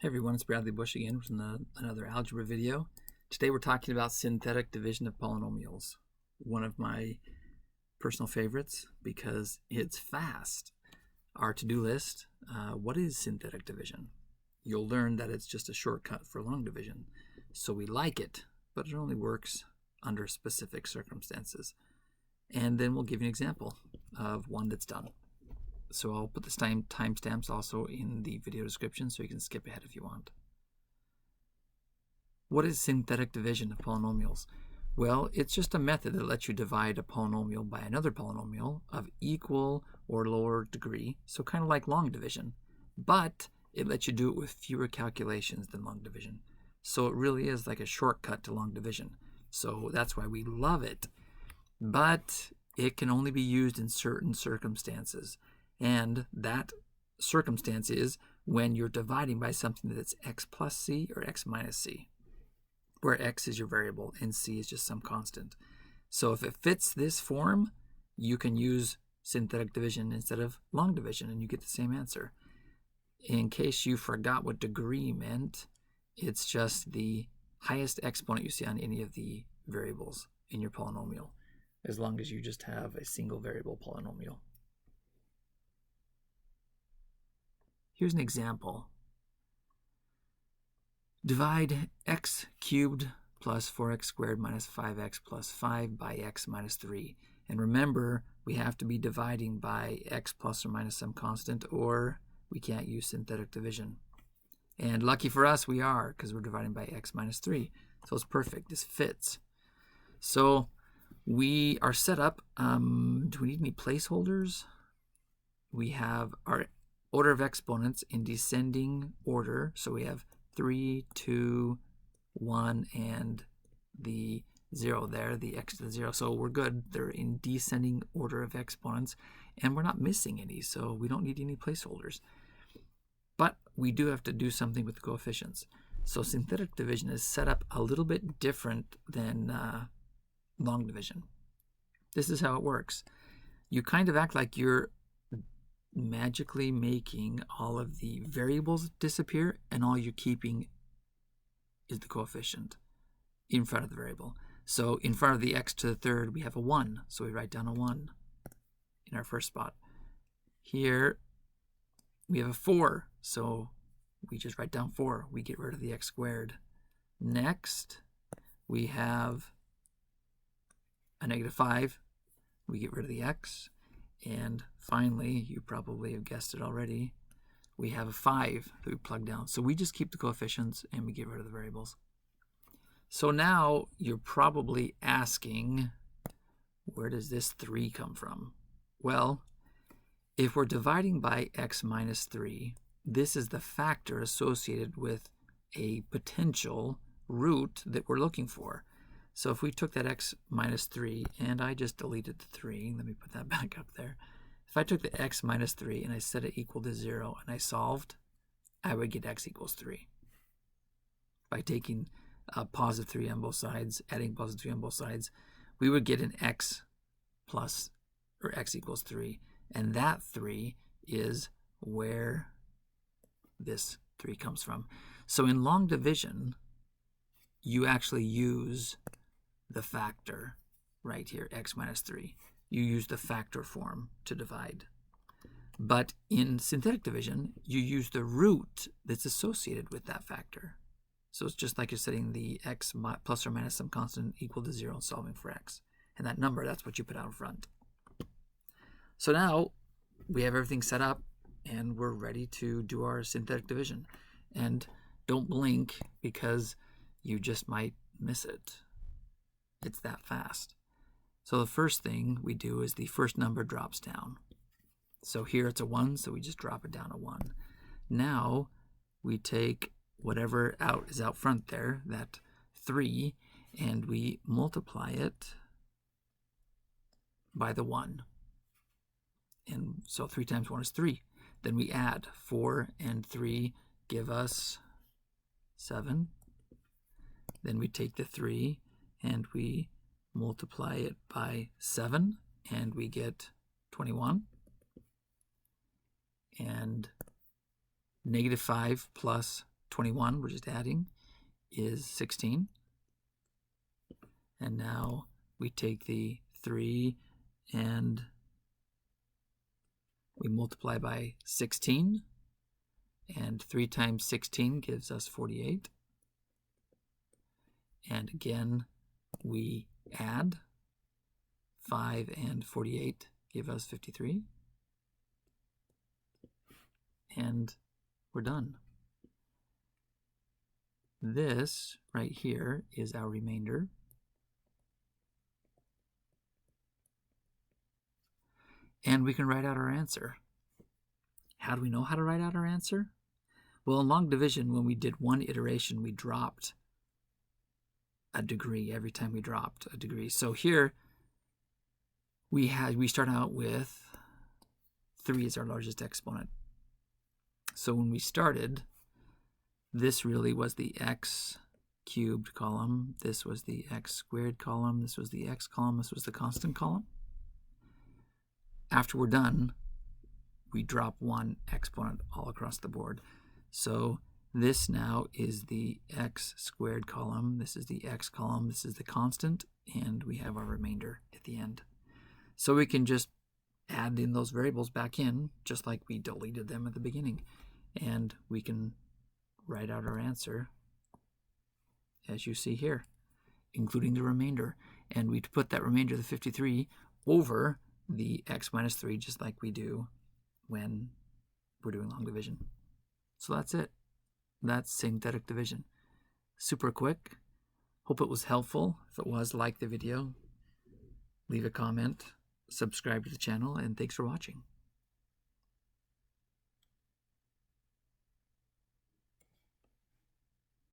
Hey everyone, it's Bradley Bush again with another algebra video. Today we're talking about synthetic division of polynomials. One of my personal favorites because it's fast. Our to-do list, what is synthetic division? You'll learn that it's just a shortcut for long division. So we like it, but it only works under specific circumstances. And then we'll give you an example of one that's done. So I'll put the timestamps also in the video description so you can skip ahead if you want. What is synthetic division of polynomials? Well, it's just a method that lets you divide a polynomial by another polynomial of equal or lower degree, so kind of like long division. But it lets you do it with fewer calculations than long division. So it really is like a shortcut to long division. So that's why we love it. But it can only be used in certain circumstances. And that circumstance is when you're dividing by something that's x plus c or x minus c, where x is your variable and c is just some constant. So if it fits this form, you can use synthetic division instead of long division, and you get the same answer. In case you forgot what degree meant, it's just the highest exponent you see on any of the variables in your polynomial, as long as you just have a single variable polynomial. Here's an example. Divide x cubed plus 4x squared minus 5x plus 5 by x minus 3. And remember, we have to be dividing by x plus or minus some constant, or we can't use synthetic division. And lucky for us, we are, because we're dividing by x minus 3. So it's perfect. This fits. So we are set up. Do we need any placeholders? We have our order of exponents in descending order. So we have 3, 2, 1, and the 0 there, the x to the 0. So we're good. They're in descending order of exponents, and we're not missing any, so we don't need any placeholders. But we do have to do something with the coefficients. So synthetic division is set up a little bit different than long division. This is how it works. You kind of act like you're magically making all of the variables disappear, and all you're keeping is the coefficient in front of the variable. So in front of the x to the third, we have a 1. So we write down a 1 in our first spot. Here, we have a 4. So we just write down 4. We get rid of the x squared. Next, we have a negative 5. We get rid of the x. And finally, you probably have guessed it already, we have a 5 that we plug down. So we just keep the coefficients and we get rid of the variables. So now you're probably asking, where does this 3 come from? Well, if we're dividing by x minus 3, this is the factor associated with a potential root that we're looking for. So if we took that x minus 3, and I just deleted the 3, let me put that back up there. If I took the x minus 3 and I set it equal to 0 and I solved, I would get x equals 3. By taking positive 3 on both sides, adding positive 3 on both sides, we would get an x plus, or x equals 3. And that 3 is where this 3 comes from. So in long division, you actually use the factor right here, x minus 3. You use the factor form to divide. But in synthetic division, you use the root that's associated with that factor. So it's just like you're setting the x plus or minus some constant equal to 0 and solving for x. And that number, that's what you put out front. So now we have everything set up, and we're ready to do our synthetic division. And don't blink, because you just might miss it. It's that fast. So the first thing we do is the first number drops down. So here it's a 1, so we just drop it down a 1. Now we take whatever is out front there, that 3, and we multiply it by the 1. And so 3 times 1 is 3. Then we add 4 and 3 give us 7. Then we take the 3 and we multiply it by 7, and we get 21. And negative 5 plus 21, we're just adding, is 16. And now we take the 3 and we multiply by 16. And 3 times 16 gives us 48. And again, we add 5 and 48 give us 53. And we're done. This right here is our remainder. And we can write out our answer. How do we know how to write out our answer? Well, in long division, when we did one iteration, we dropped a degree every time we dropped a degree. So here we start out with 3 as our largest exponent. So when we started, this really was the x cubed column. This was the x squared column. This was the x column. This was the constant column. After we're done, we drop 1 exponent all across the board. So this now is the x squared column. This is the x column. This is the constant. And we have our remainder at the end. So we can just add in those variables back in, just like we deleted them at the beginning. And we can write out our answer, as you see here, including the remainder. And we put that remainder, the 53, over the x minus 3, just like we do when we're doing long division. So that's it. That's synthetic division. Super quick. Hope it was helpful. If it was, like the video, leave a comment, subscribe to the channel, and thanks for watching.